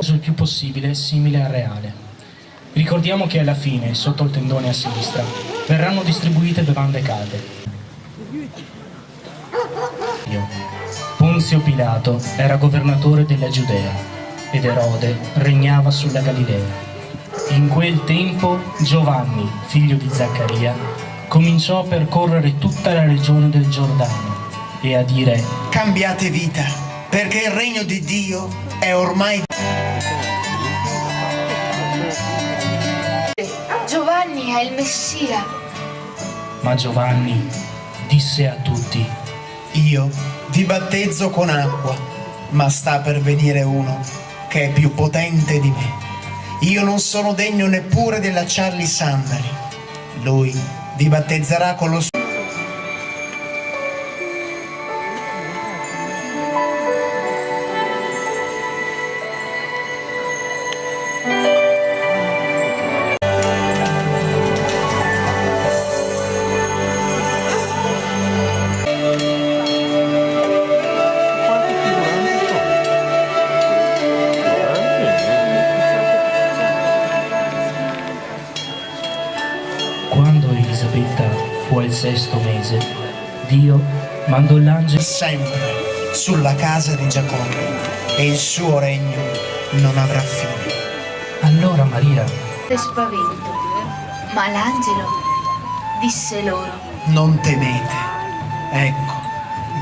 Il più possibile simile al reale. Ricordiamo che alla fine, sotto il tendone a sinistra, verranno distribuite bevande calde. Ponzio Pilato era governatore della Giudea ed Erode regnava sulla Galilea. In quel tempo Giovanni, figlio di Zaccaria, cominciò a percorrere tutta la regione del Giordano e a dire: cambiate vita, perché il regno di Dio è ormai... Giovanni è il Messia. Ma Giovanni disse a tutti: io vi battezzo con acqua, ma sta per venire uno che è più potente di me. Io non sono degno neppure di allacciargli i sandali. Lui vi battezzerà con lo suo... Quando Elisabetta fu al 6° mese, Dio mandò l'angelo sempre sulla casa di Giacobbe e il suo regno non avrà fine. Allora Maria, E spavento. Ma l'angelo disse loro: Non temete, ecco,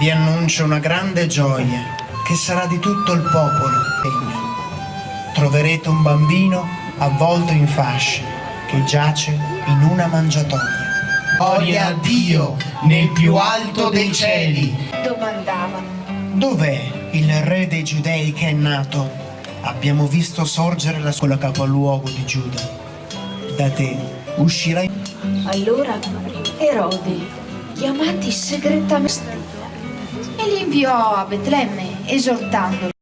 vi annuncio una grande gioia che sarà di tutto il popolo. Troverete un bambino avvolto in fasce che giace in una mangiatoia. Gloria a Dio nel più alto dei cieli. domandavano. Dov'è il re dei Giudei che è nato? Abbiamo visto sorgere la sua capoluogo di Giuda. Da te uscirà... Allora Erode, chiamati segretamente, e li inviò a Betlemme, esortandoli: